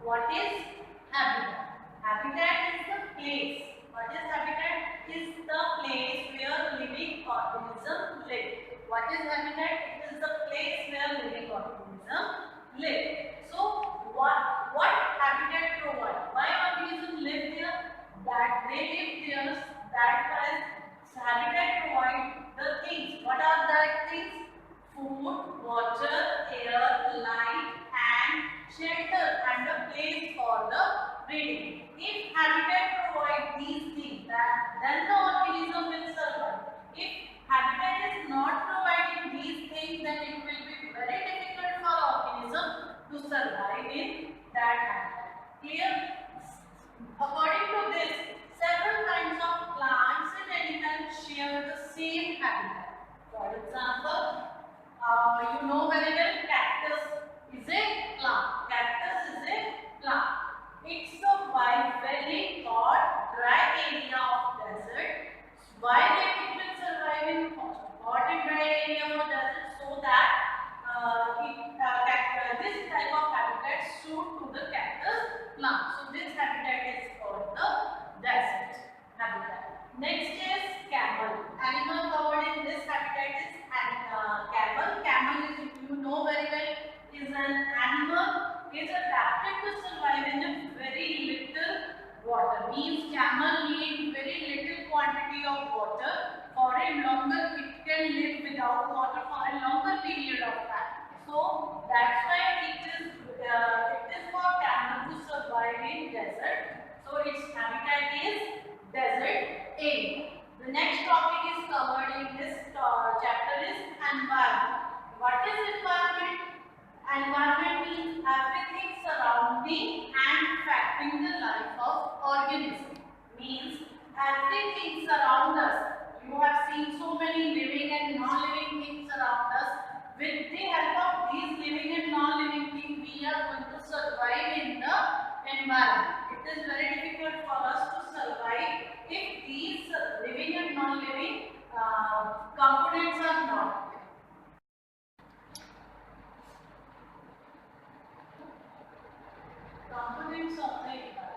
What is habitat? Habitat is the place. What is habitat? Is the place where living organisms live. What is habitat? It is the place where living organisms live. So what habitat provide? Why organisms live there? That they live there. That has habitat provide the things. What are that things? Food, water, air, light, and shelter, and a place for the breeding. If habitat provides these things, then the organism will survive. If habitat is not providing these things, then it will be very difficult for organism to survive in that habitat. Clear? According to this, several kinds of plants and animals share the same habitat. For example, you know very well, cactus is a plant. Cactus is a plant. It's a very hot, dry area of desert. Why it will survive in hot and dry area of desert? So that this type of habitat suit to the cactus plant. So this habitat is called the desert habitat. Next is camel. Animal covered in this habitat is camel. Camel is, you know very well, is an animal is adapted to survive in a very little water. Means camel need very little quantity of water. For a longer, it can live without water for a longer period of time. So that's why it is for camel to survive in desert. So its habitat is desert area. The next topic is covered in this chapter is environment. What is environment? Environment means everything surrounding and affecting the life of organism. Means everything surrounds us. You have seen so many living and non-living things around us. With the help of these living and non-living things, we are going to survive in the environment. It is very difficult for us to survive if these living and non-living components are not there. Components of the environment.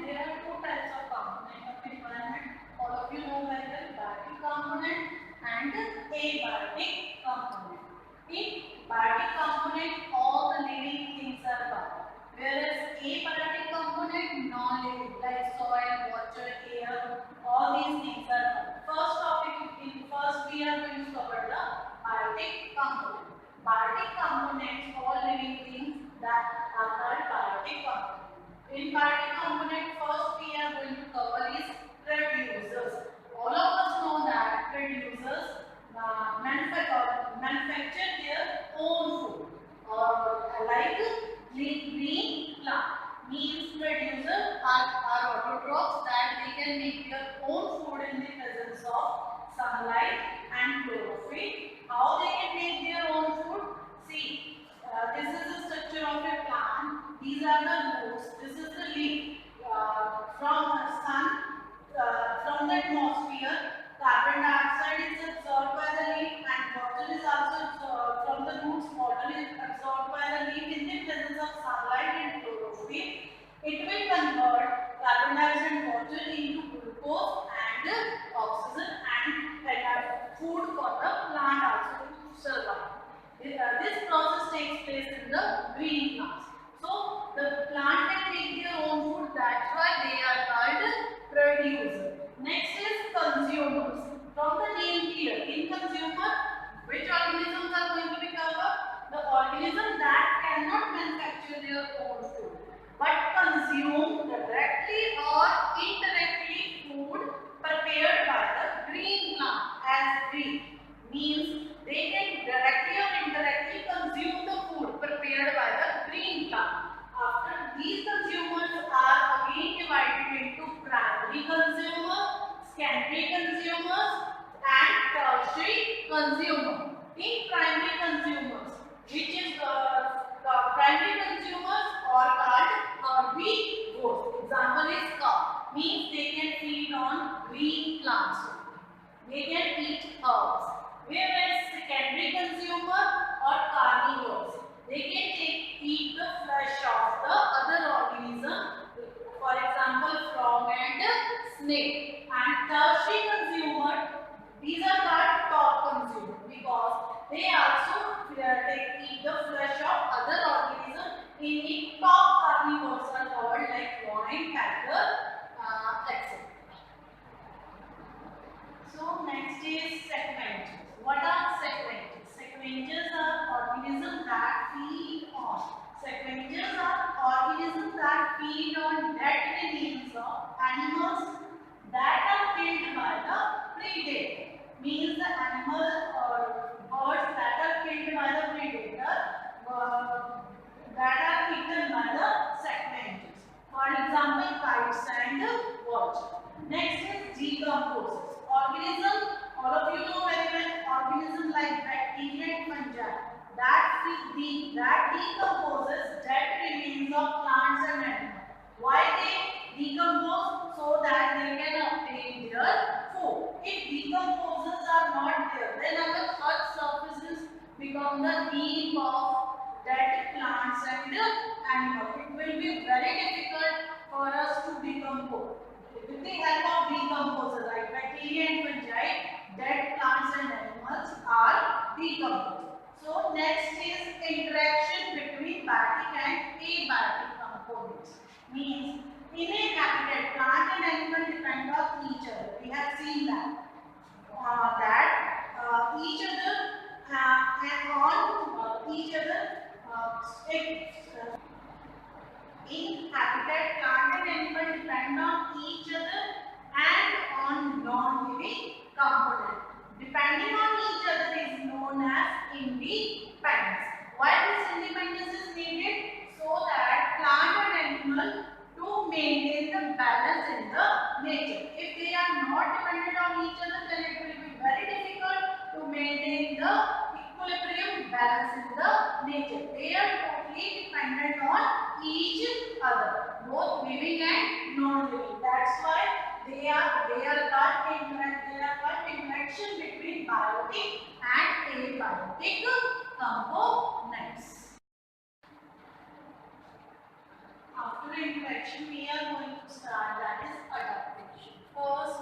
There are two types of component of environment. All of you know very well, biotic component and abiotic component. In biotic component, all the living things are part. Whereas abiotic component, non-living, like soil, water, air, all these things are part. First we are going to cover the biotic component. Biotic components, all living things that are called biotic component. In biotic component, first we are going to cover is producers. All of us know that producers manufacture their own food. Like green plant means producers are autotrophs that they can make their own food in the presence of sunlight and chlorophyll. How they can make their own food? See, this is the structure of a plant. These are the roots. This is the leaf. From the sun, from the atmosphere, carbon dioxide is absorbed by the leaf, and water is also absorbed from the roots. Water is absorbed by the leaf in the presence of sunlight and chlorophyll. It will convert carbon dioxide and water into glucose and oxygen and food for the plant also to survive. This process takes place in the green plants. So the plant can make their own food. That's why they are called producers. Next is consumers. From the name here, in consumer, which organisms are going to be covered? The organisms that cannot manufacture their own food, but consume directly or indirectly food prepared by the green plant as green. Means they can directly or indirectly consume the food prepared by the green plant. After these consumers are again divided into primary consumers, secondary consumers and tertiary consumers. In primary consumers, which is the primary consumers are called herbivores. Example is cow. Means they can feed on green plants. They can eat herbs. Whereas secondary consumer or carnivores, they can eat the flesh snake. And tertiary consumer, these are called top consumer because they also eat the flesh of other organisms. In it, top carnivores are covered like lion, tiger, etc. So next is sequentials. What are sequentials? Sequentials are organisms that feed on. Sequentials are organisms that feed on dead remains of animals that are killed by the predator. Means the animal or birds that are killed by the predator that are eaten by the sequentials. For example, kites and vultures. Next is decomposers. Organism, all of you know very well, organisms like bacteria and fungi that decomposes dead remains of plants and animals. Why they decompose? So that they can obtain their food. If decomposers are not there, then our earth surfaces become the heap of dead plants and animals. It will be very difficult for us to decompose. With the help of decomposers like bacteria and fungi, dead plants and animals are decomposed. So next is interaction between biotic and abiotic components. Means in a habitat, plant and animal depend on each other. We have seen that. Each other and on each other in habitat, plant and animal depend on each other and on non-living components. Depending on each other is known as independence. Why this independence is needed? So that plant and animal to maintain the balance in the nature. If they are not dependent on each other, then it will be very difficult to maintain the equilibrium balance in the nature. They are totally dependent on each other, both living and non-living. That's why they are called interaction between biotic and abiotic components. After interaction, we are going to start, that is adaptation. First,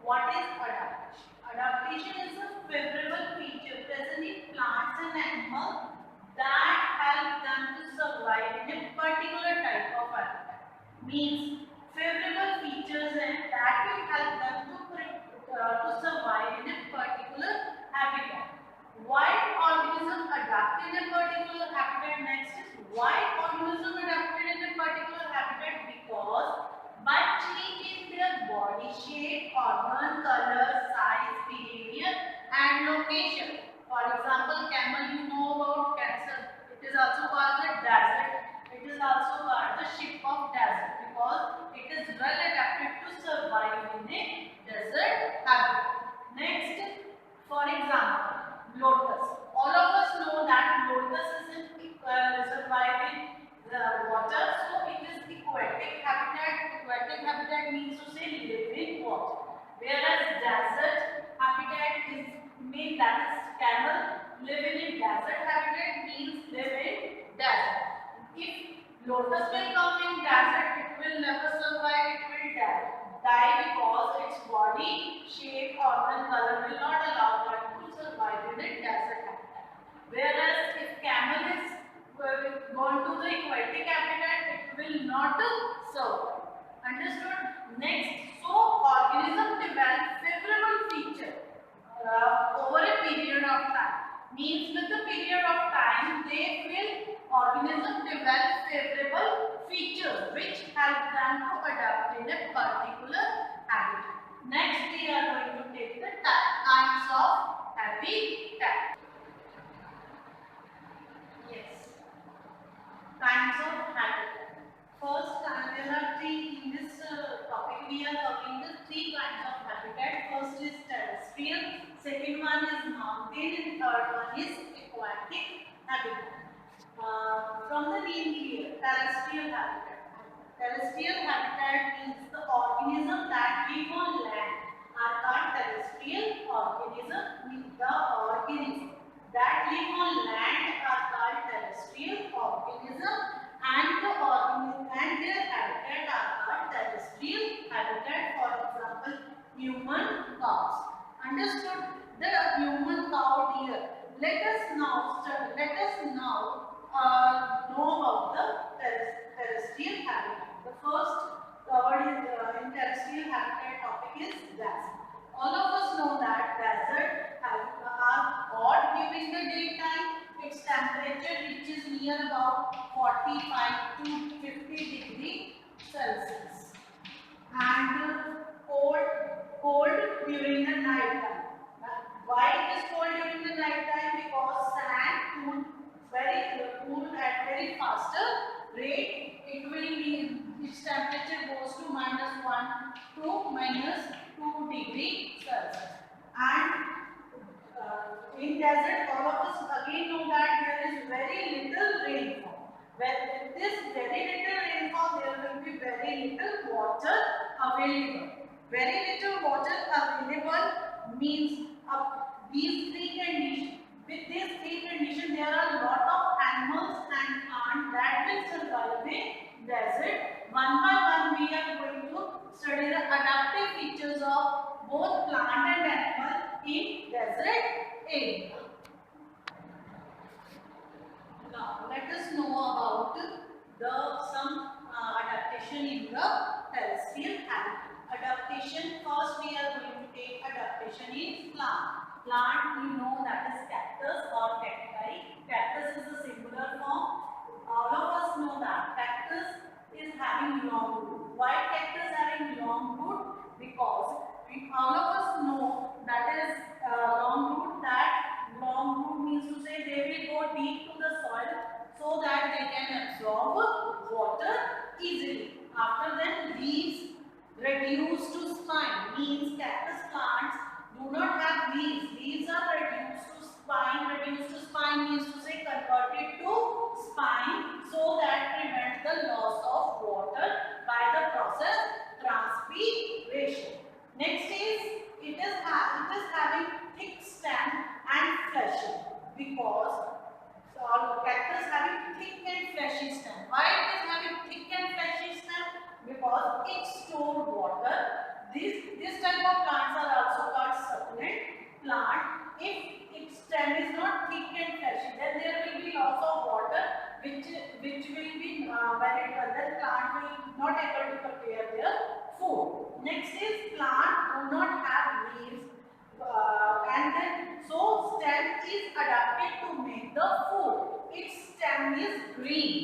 what is adaptation? Adaptation is a favorable feature present in plants and animals that help them to survive in a particular type of habitat. Means favorable features and that will help them to survive in a particular habitat. Why organism adapt in a particular habitat? Next is why organism adapted in a particular habitat? Because by changing their body shape, organ, color, size, behavior and location. For example, camel, you know about cancer. It is also called the desert. It is also called the ship of desert because it is well adapted to survive in a desert habitat. Next, for example, lotus. All of us know that lotus is surviving the water, so it is aquatic habitat. Aquatic habitat means to say live in water. Whereas desert habitat is mean that is camel live in a desert habitat means live in desert. If lotus will come in desert, it will never survive. It will die because its body shape, organ, color will not allow that to survive in a desert habitat. Whereas if camel is gone to the aquatic habitat, it will not survive. Understood? Next, so organism develop favorable feature over a period of time. Means with the period of time, they will organism develop favorable features which help them to adapt in a particular habitat. Next, we are going to take the kinds of habitat. Yes, kinds of habitat. First, there are three in this topic. We are covering the three kinds of habitat. First is terrestrial, second one is mountain, and third one is aquatic habitat. From the name clear, terrestrial habitat. Terrestrial habitat means the organism that live on land are called terrestrial organism. The organism that live on land are called terrestrial organism, and the organism and their habitat are called terrestrial habitat. For example, human cows. Understood? The human cow here. Let us now know about the terrestrial habitat. The first covered in terrestrial habitat topic is desert. All of us know that desert are hot during the daytime. Its temperature reaches near about 45 to 50 degree Celsius, and cold during the night time. Why it is cold during the night time? Because sand cool at very faster rate. It will be, its temperature goes to -1 to -2 degree Celsius. And in desert, all of us again know that there is very little rainfall. With this very little rainfall, there will be very little water available. Very little water available means these three conditions. With these three conditions, there are a lot of animals and plants that will survive in desert. One by one, we are going to study the adaptive features of both plant and animal in desert area. Now, let us know about some adaptation in the terrestrial habitat. Adaptation, first we are going to take adaptation in plant. Plant, we know that is cactus or cacti. Cactus is a singular form. All of us know that cactus is having long root. Why cactus having long root? Because all of us know that is long root. That long root means to say they will go deep to the soil so that they can absorb water easily. After that, leaves reduced to spine, means cactus plants do not have leaves. Leaves are reduced to spine. Reduced to spine means to say converted to spine, so that prevents the loss of water by the process transpiration. Next is it is having thick stem and fleshy, because cactus having thick and fleshy stem. Why it is having thick and fleshy stem? Because it stores water. This type of plants are also called succulent plant. If its stem is not thick and fleshy, then there will be loss of water, which will be then plant will not able to prepare their food. Next is plant do not have leaves, and then so stem is adapted to make the food. Its stem is green.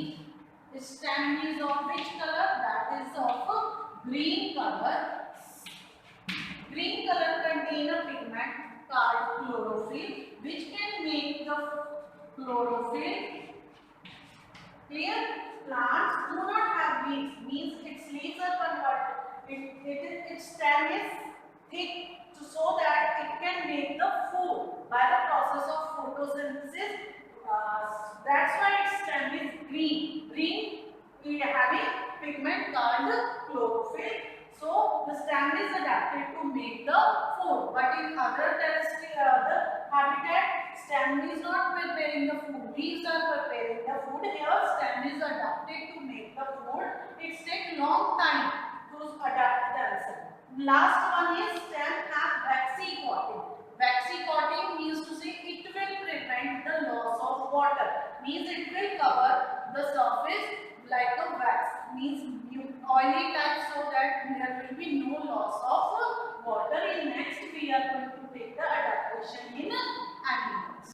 Its stem is of which color? That is of green color. Green color contain a pigment called chlorophyll, which can make the chlorophyll. Clear? Plants do not have leaves, means its leaves are converted. Its stem is thick so that it can make the food by the process of photosynthesis. That's why its stem is green. Green, we are having pigment called chlorophyll. So the stem is adapted to make the food. But in other habitat, stem is not preparing the food. Leaves are preparing the food. Here stem is adapted to make the food. It takes long time to adapt themselves. Last one is stem have waxy coating. Waxy coating means to say it will prevent the loss of water. Means it will cover the surface like a wax. Means oily type, so that there will be no loss of water. In next we are going to take the adaptation in animals.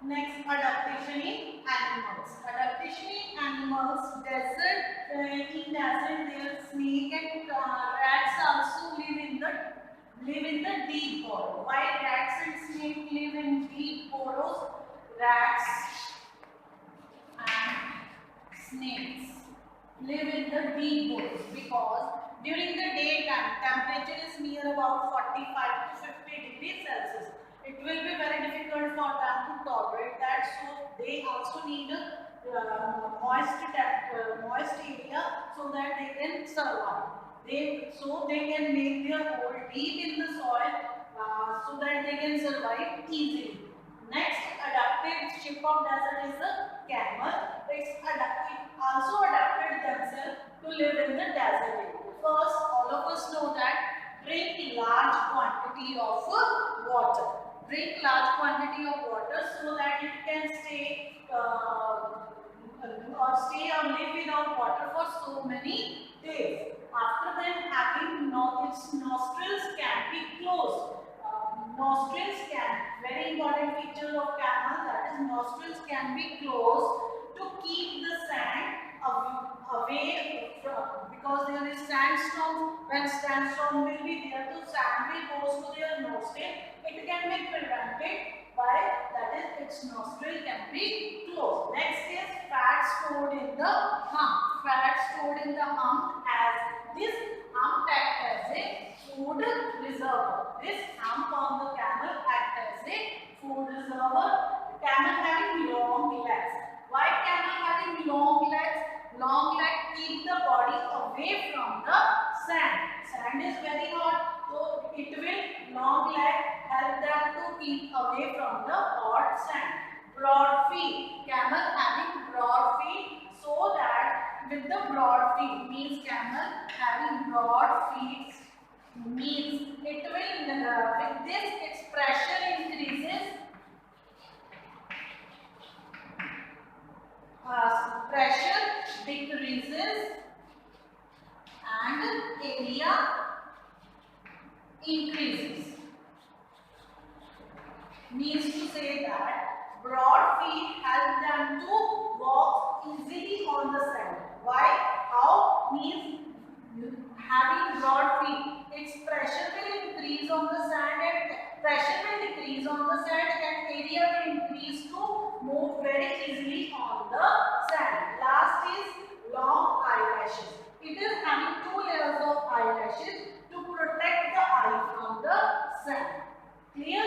Next, adaptation in animals. Adaptation in animals, desert, in desert there snake and rats also live in the deep burrow. Why rats and snake live in deep burrows? Rats and snakes live in the deep burrows because during the daytime temperature is near about 45 to 50 degrees Celsius. It will be very difficult for them to tolerate that, so they also need a moist area so that they can survive. So they can make their hole deep in the soil so that they can survive easily. Next, adapted ship of desert is the camel. It also adapted themselves to live in the desert area. First, all of us know that drink large quantity of water. Drink large quantity of water so that it can stay or stay or live without water for so many days. After then, having its nostrils can be closed. Nostrils can, very important feature of camel, that is nostrils can be closed to keep the sand away from, because there is sandstorm. When sandstorm will be there, so sand will go to their nostril. It can be prevented by, that is, its nostril can be closed. Next is fat stored in the hump. Fat stored in the hump, as this hump acts as a food reservoir. This hump on the camel acts as a food reservoir. Camel having long legs. Why camel having long legs? Long legs keep the body away from the sand. Sand is very hot, so it will, long leg help them to keep away from the hot sand. Broad feet. Camel having broad feet, so that with the broad feet means camel having broad feet means it will, with this its pressure increases. Pressure decreases and area increases. Means to say that broad feet help them to walk easily on the sand. Why? How? Means having broad feet, its pressure will increase on the sand and pressure will decrease on the sand and area will increase to move very easily on the sand. Last is long eyelashes. It is having 2 layers of eyelashes to protect the eye from the sand. Clear?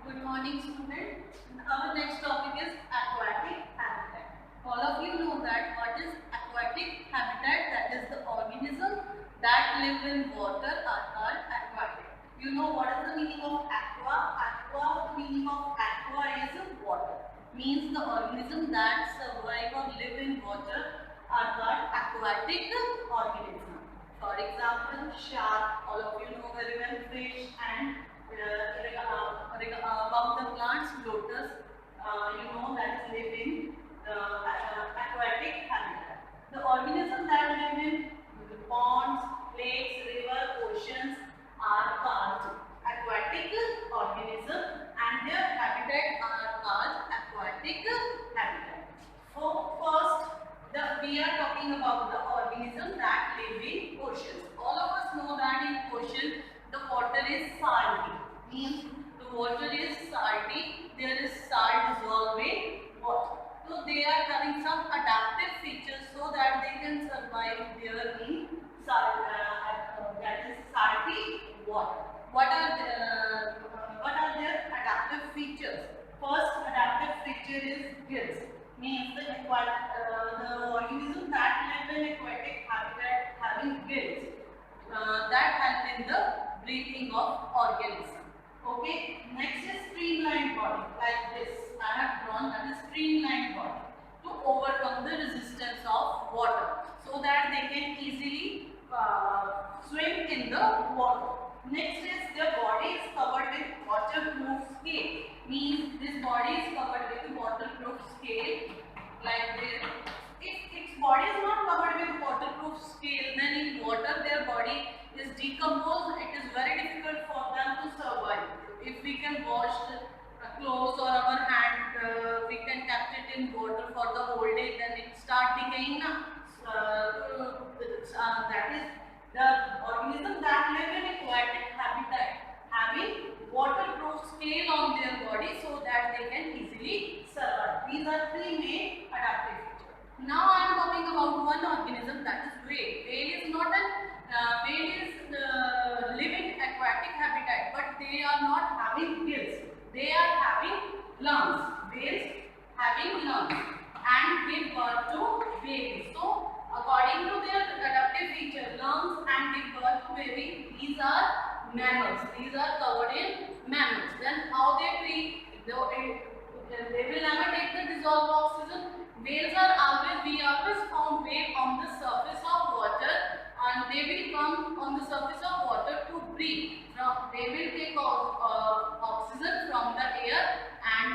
Good morning, students. Our next topic is aquatic habitat. All of you know that what is aquatic habitat? That is the organism that live in water are called aquatic. You know what is the meaning of aqua? Aqua, the meaning of aqua is water. Means the organism that survive or live in water are called aquatic organism. For example, shark. All of you know very well fish and among the plants, lotus, you know, that live in aquatic habitat. The organisms that live in ponds, lakes, rivers, oceans are called aquatic organisms, and their habitat are called aquatic habitat. So first, we are talking about the organisms that live in oceans. All of us know that in ocean the water is salty. Means the water is salty. There is salt dissolved in water. So they are having some adaptive features so that they can survive there in salt, that is salty water. What are their adaptive features? First adaptive feature is gills. Means the organism that live in aquatic habitat having gills that help in the breathing of organism. Okay. Next is streamlined body, like this. I have drawn, that is streamlined body, to overcome the resistance of water, so that they can easily swim in the water. Next is their body is covered with waterproof scale. Means this body is covered with waterproof scale, like this. If its body is not covered with waterproof scale, then in water their body is decomposed. It is very difficult for them to survive. If we can wash the clothes or our hand, we can kept it in water for the whole day, then it start decaying. That is the organism that live in aquatic habitat having waterproof scale on their body so that they can easily survive. These are 3 main adaptive features. Now I am talking about one organism, that is whale. Whale is not an whale is living aquatic habitat, but they are not having gills. They are having lungs. Whales having lungs and give birth to babies. So according to their adaptive feature, lungs and give birth what baby? These are mammals. These are covered in mammals. Then how they breathe? They will never take the dissolved oxygen. Whales are always, we always found whale on the surface of water, and they will come on the surface of water to breathe. They will take oxygen from the air, and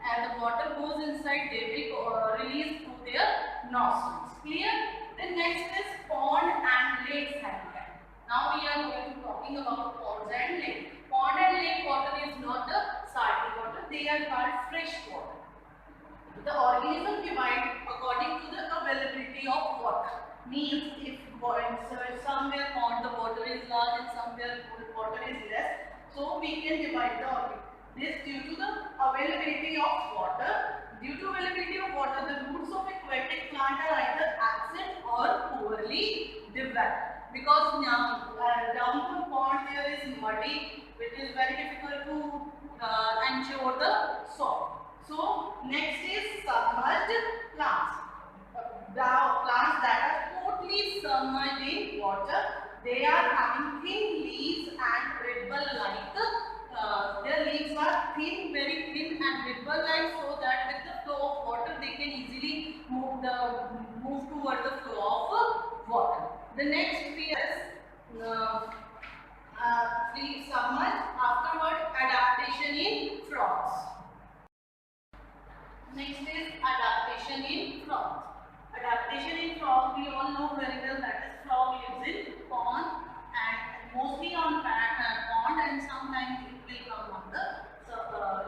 as the water goes inside, they will release through their nostrils. Clear? The next is pond and lakes habitat. Now we are going to talking about ponds and lakes. Pond and lake water is not the salty water; they are called fresh water. The organism divide according to the availability of water. Means if somewhere pond the water is large and somewhere water is less, so we can divide the organism. This due to the availability of water. Due to availability of water, the roots of aquatic plant are either absent or poorly developed. Because down the pond there is muddy, which is very difficult to ensure the soil. So next is submerged plants. The plants that are totally submerged in water, they are having thin leaves and ripple-like. Their leaves are thin, very thin and ripple-like, so that with the flow of water they can easily move toward the flow of water. The next is submerged. Afterward, adaptation in frogs. Next is adaptation in frogs. Adaptation in frog, we all know very well that is frog lives in pond and mostly on pond, and sometimes it will come on the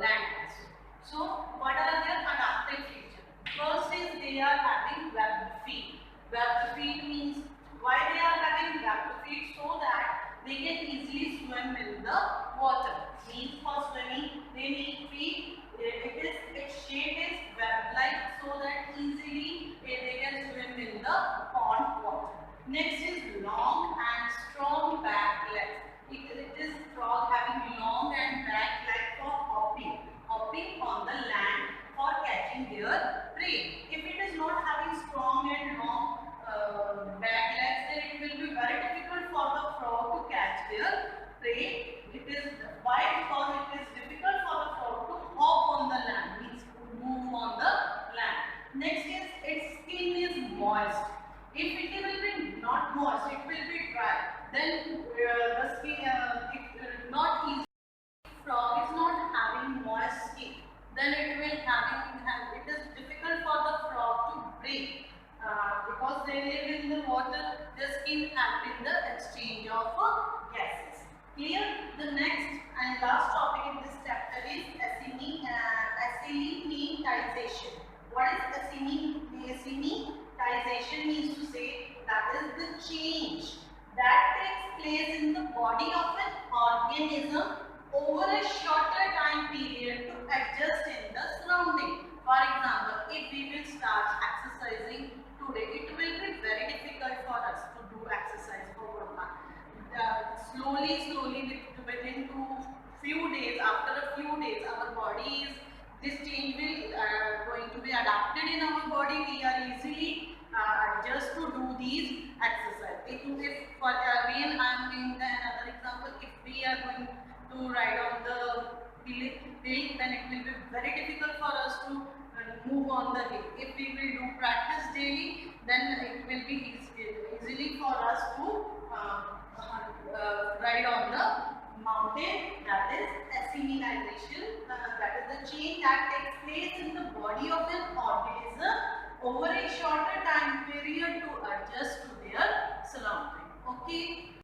land also. So what are their adaptive features? First is they are having webbed feet. Webbed feet means why they are having webbed feet? So that they can easily swim in the water. Means for swimming they need feet. Its shape is web-like, so that easily they can swim in the pond water. Next is long and strong back legs. It is frog having long and back legs for hopping on the land for catching their prey. If it is not having strong and long back legs, then it will be very difficult for the frog to catch their prey. It is why? Because it is difficult for the frog to hop on the land, means to move on the land. Next is its skin is moist. If it will be not moist, it will be dry. Then the skin, if not easy, frog is not having moist skin, then it will it is difficult for the frog to breathe. Because they live in the water, the skin helps in the exchange of gases. Clear? The next and last topic in this chapter is acelimization. What is acelimization? Means to say that is the change that takes place in the body of an organism over a shorter time period to adjust in the surrounding. For example, if we will start exercising today, it will be very difficult for us to do exercise for 1 month. Slowly within few days, after a few days, our body is, this change will going to be adapted in our body. We are easily adjust to do these exercise. If for again I am giving another example, if we are going to ride on the hill, then it will be very difficult for us to move on the hill. If we will do practice daily, then it will be easily for us to ride on the mountain. That is acelimization. That is the change that takes place in the body of an organism over a shorter time period to adjust to their surrounding. Okay.